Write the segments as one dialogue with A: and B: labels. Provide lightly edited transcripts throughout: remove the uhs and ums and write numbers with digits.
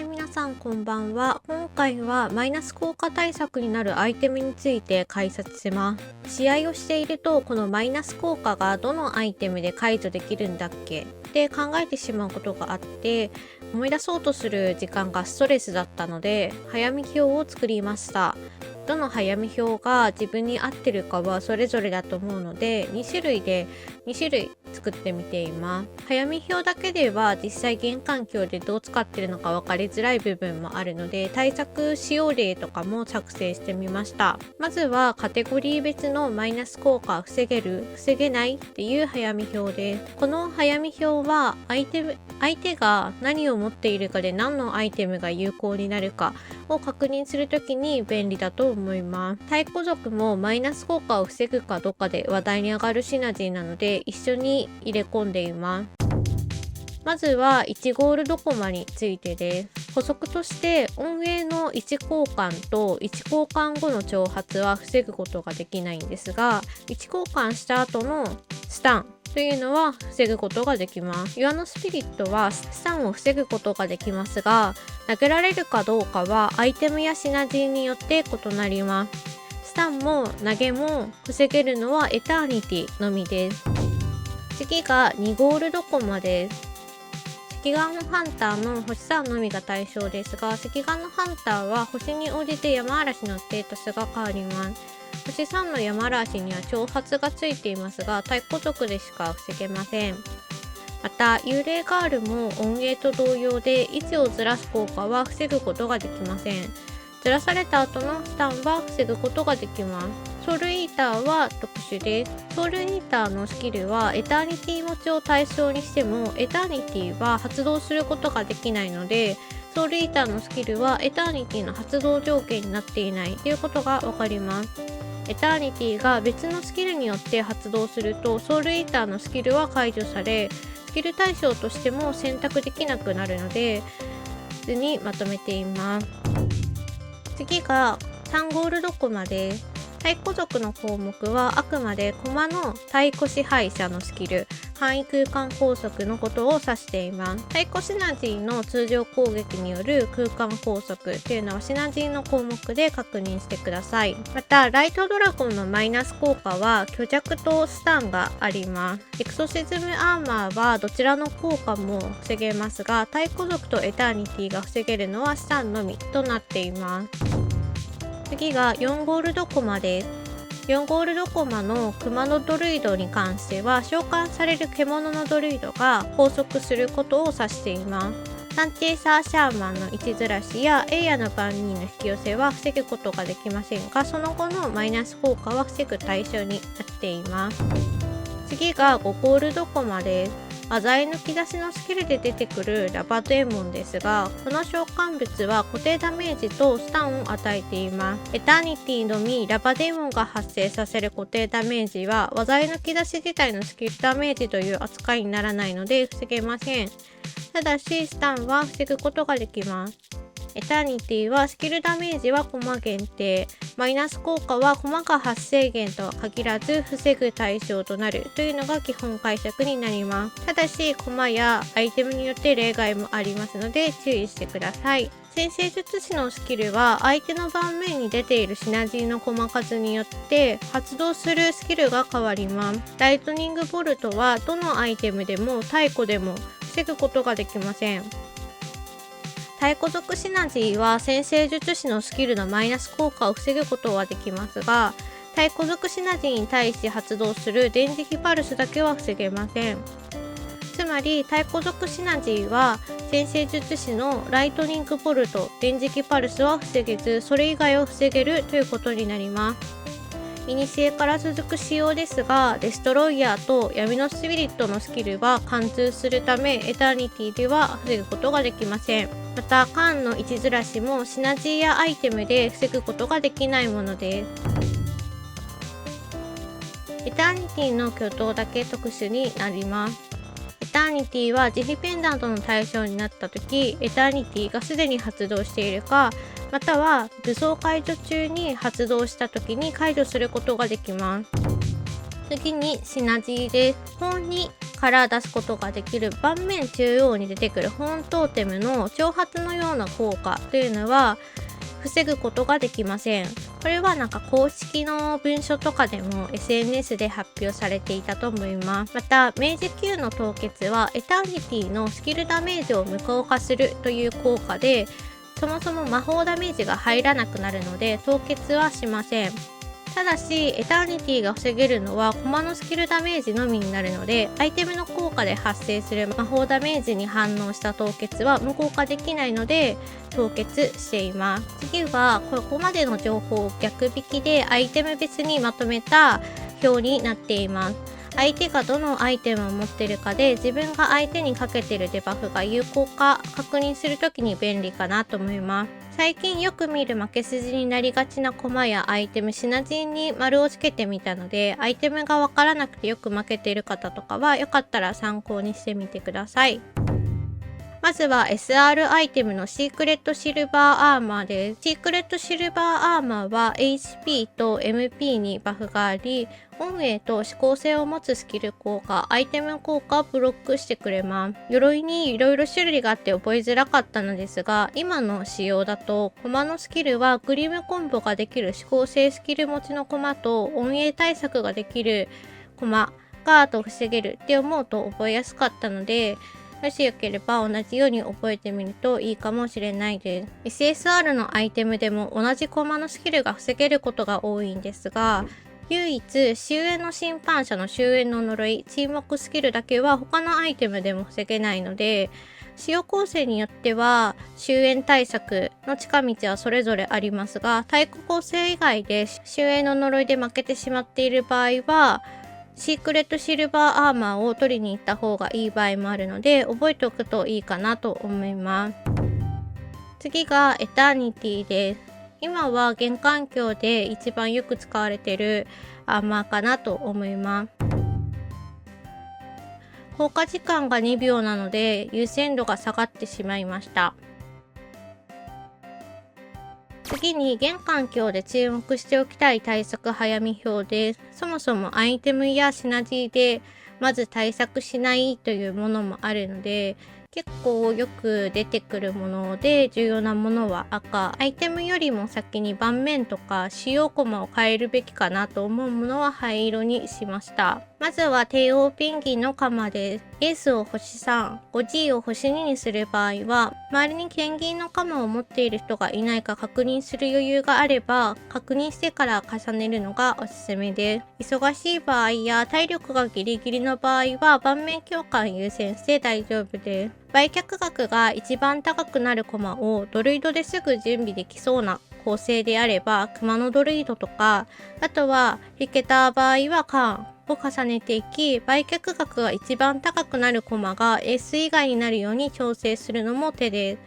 A: 皆さんこんばんは。今回はマイナス効果対策になるアイテムについて解説します。試合をしているとこのマイナス効果がどのアイテムで解除できるんだっけって考えてしまうことがあって、思い出そうとする時間がストレスだったので早見表を作りました。どの早見表が自分に合ってるかはそれぞれだと思うので2種類作ってみています。早見表だけでは実際現環境でどう使ってるのか分かりづらい部分もあるので対策使用例とかも作成してみました。まずはカテゴリー別のマイナス効果防げる防げないっていう早見表です。この早見表は相手が何を持っているかで何のアイテムが有効になるかを確認するときに便利だと思います。太鼓族もマイナス効果を防ぐかどうかで話題に上がるシナジーなので一緒に入れ込んでいます。まずは1ゴールドコマについてです。補足として音影の1交換と1交換後の挑発は防ぐことができないんですが、1交換した後のスタンというのは防ぐことができます。岩のスピリットはスタンを防ぐことができますが、投げられるかどうかはアイテムやシナジーによって異なります。スタンも投げも防げるのはエターニティのみです。次が2ゴールドコマです。赤眼のハンターの星3のみが対象ですが、赤眼のハンターは星に応じて山嵐のステータスが変わります。星3の山嵐には挑発がついていますが太鼓族でしか防げません。また幽霊ガールも音芸と同様で位置をずらす効果は防ぐことができません。ずらされた後のスタンは防ぐことができます。ソウルイーターは特殊です。ソウルイーターのスキルはエターニティ持ちを対象にしてもエターニティは発動することができないので、ソウルイーターのスキルはエターニティの発動条件になっていないということがわかります。エターニティが別のスキルによって発動するとソウルイーターのスキルは解除され、スキル対象としても選択できなくなるので図にまとめています。次が3ゴールドコマです。太鼓族の項目はあくまでコマの太鼓支配者のスキル範囲空間拘束のことを指しています。太鼓シナジーの通常攻撃による空間拘束というのはシナジーの項目で確認してください。またライトドラゴンのマイナス効果は虚弱とスタンがあります。エクソシズムアーマーはどちらの効果も防げますが太鼓族とエターニティが防げるのはスタンのみとなっています。次が4ゴールドコマです。4ゴールドコマの熊のドルイドに関しては召喚される獣のドルイドが拘束することを指しています。サンチェイサーシャーマンの位置ずらしやエイヤの番人の引き寄せは防ぐことができませんが、その後のマイナス効果は防ぐ対象になっています。次が5ゴールドコマです。浅井抜き出しのスキルで出てくるラバデーモンですが、この召喚物は固定ダメージとスタンを与えています。エターニティのみラバデーモンが発生させる固定ダメージは浅井抜き出し自体のスキルダメージという扱いにならないので防げません。ただしスタンは防ぐことができます。エターニティはスキルダメージはコマ限定、マイナス効果はコマが発生源とは限らず防ぐ対象となるというのが基本解釈になります。ただしコマやアイテムによって例外もありますので注意してください。先生術師のスキルは相手の盤面に出ているシナジーのコマ数によって発動するスキルが変わります。ライトニングボルトはどのアイテムでも太鼓でも防ぐことができません。太鼓族シナジーは先生術師のスキルのマイナス効果を防ぐことはできますが、太鼓族シナジーに対して発動する電磁気パルスだけは防げません。つまり太鼓族シナジーは先生術師のライトニングボルト、電磁気パルスは防げず、それ以外を防げるということになります。古から続く仕様ですが、デストロイヤーと闇のスピリットのスキルは貫通するためエターニティでは防ぐことができません。またカーンの位置ずらしもシナジーやアイテムで防ぐことができないものです。エターニティの挙動だけ特殊になります。エターニティは慈悲ペンダントの対象になった時、エターニティがすでに発動しているか、または武装解除中に発動した時に解除することができます。次にシナジーです。本にから出すことができる盤面中央に出てくる本トーテムの挑発のような効果というのは防ぐことができません。これは公式の文書とかでも SNS で発表されていたと思います。また明治級の凍結はエターニティのスキルダメージを無効化するという効果で、そもそも魔法ダメージが入らなくなるので凍結はしません。ただしエターニティが防げるのは駒のスキルダメージのみになるので、アイテムの効果で発生する魔法ダメージに反応した凍結は無効化できないので凍結しています。次はここまでの情報を逆引きでアイテム別にまとめた表になっています。相手がどのアイテムを持っているかで自分が相手にかけているデバフが有効か確認するときに便利かなと思います。最近よく見る負け筋になりがちな駒やアイテム、シナジーに丸をつけてみたので、アイテムがわからなくてよく負けている方とかはよかったら参考にしてみてください。まずは SR アイテムのシークレットシルバーアーマーです。シークレットシルバーアーマーは HP と MP にバフがあり、音影と指向性を持つスキル効果、アイテム効果をブロックしてくれます。鎧にいろいろ種類があって覚えづらかったのですが、今の仕様だと駒のスキルはグリムコンボができる指向性スキル持ちの駒と音影対策ができる駒があと防げるって思うと覚えやすかったので、もしよければ同じように覚えてみるといいかもしれないです。SSR のアイテムでも同じ駒のスキルが防げることが多いんですが、唯一終焉の審判者の終焉の呪い、沈黙スキルだけは他のアイテムでも防げないので、使用構成によっては終焉対策の近道はそれぞれありますが、対抗構成以外で終焉の呪いで負けてしまっている場合はシークレットシルバーアーマーを取りに行った方がいい場合もあるので覚えておくといいかなと思います。次がエターニティです。今は現環境で一番よく使われているアーマーかなと思います。効果時間が2秒なので優先度が下がってしまいました。次に現環境で注目しておきたい対策早見表です。そもそもアイテムやシナジーでまず対策しないというものもあるので、結構よく出てくるもので重要なものは赤、アイテムよりも先に盤面とか使用駒を変えるべきかなと思うものは灰色にしました。まずは帝王ペンギンの鎌です。エースを星3、5G を星2にする場合は、周りにペンギンの鎌を持っている人がいないか確認する余裕があれば、確認してから重ねるのがおすすめです。忙しい場合や体力がギリギリの場合は、盤面強化優先して大丈夫です。売却額が一番高くなる駒をドルイドですぐ準備できそうな構成であれば、熊のドルイドとか、あとは引けた場合はカーンを重ねていき、売却額が一番高くなる駒がエース以外になるように調整するのも手です。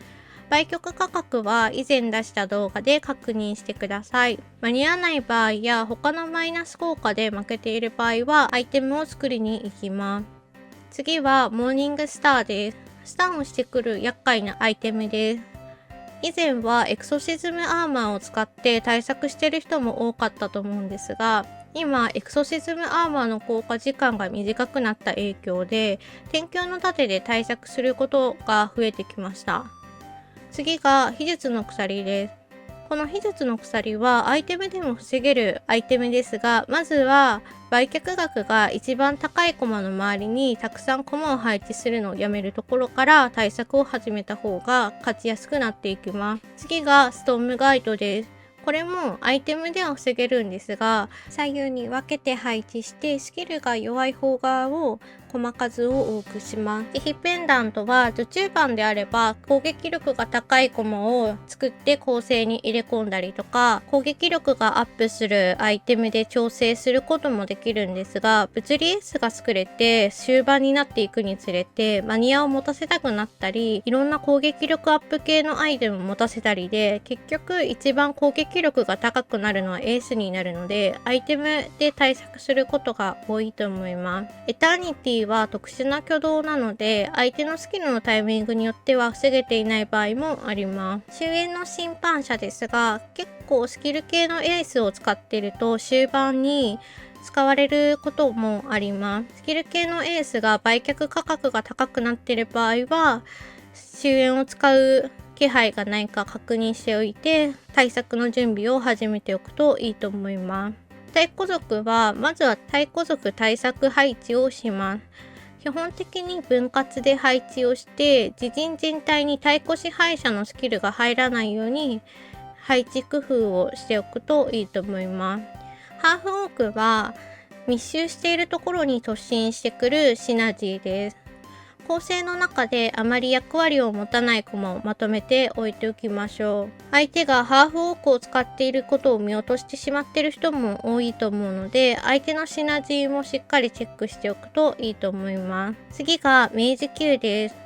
A: 売却価格は以前出した動画で確認してください。間に合わない場合や他のマイナス効果で負けている場合はアイテムを作りに行きます。次はモーニングスターです。スタンをしてくる厄介なアイテムです。以前はエクソシズムアーマーを使って対策している人も多かったと思うんですが、今エクソシズムアーマーの効果時間が短くなった影響で天橋の盾で対策することが増えてきました。次が秘術の鎖です。この秘術の鎖はアイテムでも防げるアイテムですが、まずは売却額が一番高い駒の周りにたくさん駒を配置するのをやめるところから対策を始めた方が勝ちやすくなっていきます。次がストームガイドです。これもアイテムでは防げるんですが、左右に分けて配置してスキルが弱い方側を駒数を多くします。慈悲ペンダントは序中盤であれば攻撃力が高い駒を作って構成に入れ込んだりとか、攻撃力がアップするアイテムで調整することもできるんですが、物理エースが作れて終盤になっていくにつれてマニアを持たせたくなったり、いろんな攻撃力アップ系のアイテムを持たせたりで、結局一番攻撃力が高くなるのはエースになるので、アイテムで対策することが多いと思います。エターニティティは特殊な挙動なので、相手のスキルのタイミングによっては防げていない場合もあります。終焉の審判者ですが、結構スキル系のエースを使っていると終盤に使われることもあります。スキル系のエースが売却価格が高くなっている場合は、終焉を使う気配がないか確認しておいて、対策の準備を始めておくといいと思います。太鼓族は、まずは太鼓族対策配置をします。基本的に分割で配置をして、自陣全体に太鼓支配者のスキルが入らないように配置工夫をしておくといいと思います。ハーフオークは密集しているところに突進してくるシナジーです。構成の中であまり役割を持たない駒をまとめて置いておきましょう。相手がハーフオークを使っていることを見落としてしまっている人も多いと思うので、相手のシナジーもしっかりチェックしておくといいと思います。次が明治級です。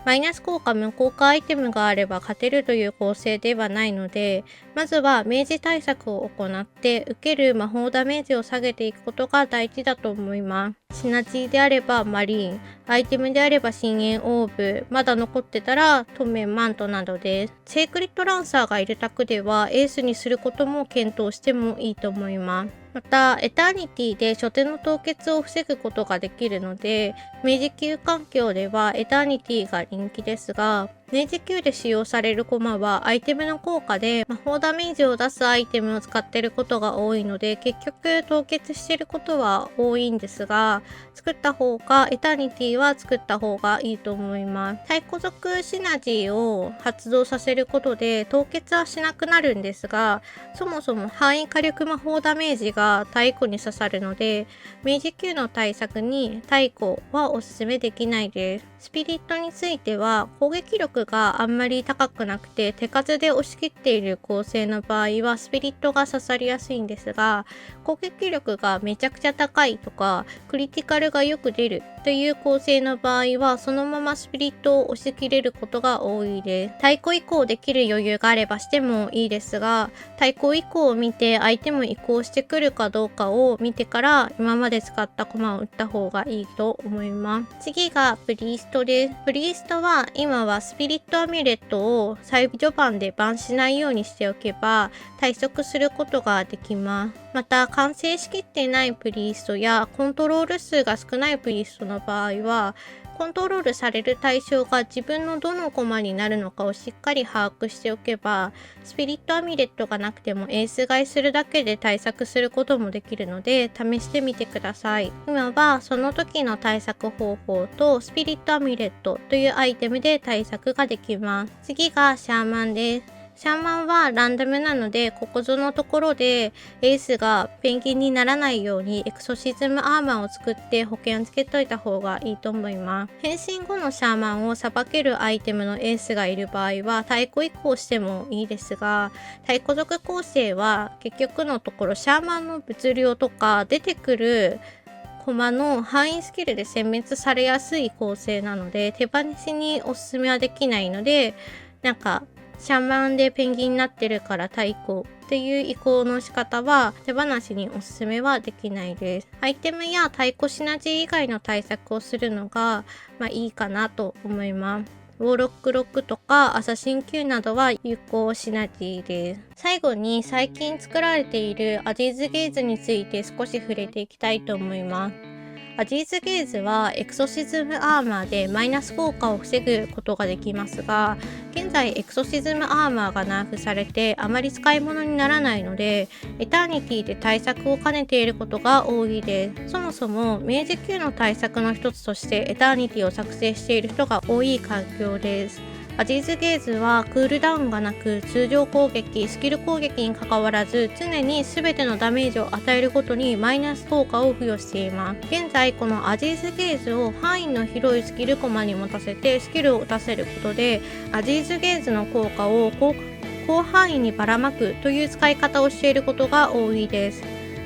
A: マイナス効果無効化アイテムがあれば勝てるという構成ではないので、まずは明示対策を行って受ける魔法ダメージを下げていくことが大事だと思います。シナジーであればマリーン、アイテムであれば深淵オーブ、まだ残ってたらトメンマントなどです。セークリッドランサーがいる卓ではエースにすることも検討してもいいと思います。また、エターニティで初手の凍結を防ぐことができるので、明治級環境ではエターニティが人気ですが、明治級で使用される駒はアイテムの効果で魔法ダメージを出すアイテムを使っていることが多いので、結局凍結していることは多いんですが、作った方がエターニティは作った方がいいと思います。太鼓族シナジーを発動させることで凍結はしなくなるんですが、そもそも範囲火力魔法ダメージが太鼓に刺さるので、明治級の対策に太鼓はおすすめできないです。スピリットについては攻撃力があんまり高くなくて手数で押し切っている構成の場合はスピリットが刺さりやすいんですが、攻撃力がめちゃくちゃ高いとかクリティカルがよく出るという構成の場合はそのままスピリットを押し切れることが多いです。太鼓移行できる余裕があればしてもいいですが、太鼓移行を見て相手も移行してくるかどうかを見てから今まで使った駒を打った方がいいと思います。次がプリーストです。プリーストは今はスピリットアミュレットを最序盤でバンしないようにしておけば対策することができます。また完成しきっていないプリーストやコントロール数が少ないプリーストの場合は、コントロールされる対象が自分のどの駒になるのかをしっかり把握しておけば、スピリットアミュレットがなくてもエース買いするだけで対策することもできるので試してみてください。今はその時の対策方法とスピリットアミュレットというアイテムで対策ができます。次がシャーマンです。シャーマンはランダムなので、ここぞのところでエースがペンギンにならないようにエクソシズムアーマーを作って保険をつけといた方がいいと思います。変身後のシャーマンをさばけるアイテムのエースがいる場合は太鼓移行してもいいですが、太鼓族構成は結局のところシャーマンの物量とか出てくる駒の範囲スキルで殲滅されやすい構成なので手放しにおすすめはできないので、シャーマンでペンギンになってるから太鼓っていう移行の仕方は手放しにおすすめはできないです。アイテムや太鼓シナジー以外の対策をするのがいいかなと思います。ウォーロックロックとかアサシン Q などは有効シナジーです。最後に最近作られているアジーズゲーズについて少し触れていきたいと思います。アジーズゲーズはエクソシズムアーマーでマイナス効果を防ぐことができますが、現在エクソシズムアーマーがナーフされてあまり使い物にならないので、エターニティで対策を兼ねていることが多いです。そもそも明治級の対策の一つとしてエターニティを作成している人が多い環境です。アジーズゲーズはクールダウンがなく通常攻撃、スキル攻撃に関わらず常に全てのダメージを与えるごとにマイナス効果を付与しています。現在このアジーズゲーズを範囲の広いスキルコマに持たせてスキルを打たせることでアジーズゲーズの効果を広範囲にばらまくという使い方をしていることが多いです。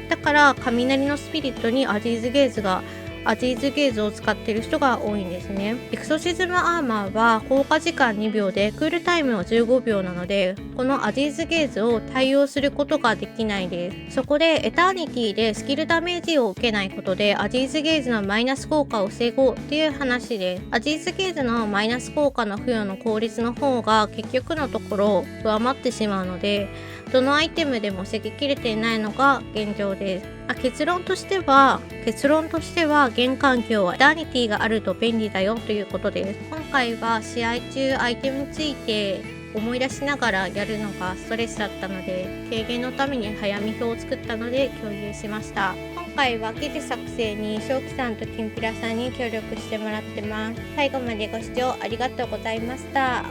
A: だから雷のスピリットにアジーズゲーズがアジーズゲーズを使っている人が多いんですね。エクソシズムアーマーは効果時間2秒でクールタイムは15秒なので、このアジーズゲーズを対応することができないです。そこでエターニティでスキルダメージを受けないことでアジーズゲーズのマイナス効果を防ごうっていう話で、アジーズゲーズのマイナス効果の付与の効率の方が結局のところ上回ってしまうので、どのアイテムでも防ぎきれていないのが現状です。結論としてはゲーム環境はエターニティがあると便利だよということです。今回は試合中アイテムについて思い出しながらやるのがストレスだったので、軽減のために早見表を作ったので共有しました。今回は記事作成に正気さんときんぴらさんに協力してもらってます。最後までご視聴ありがとうございました。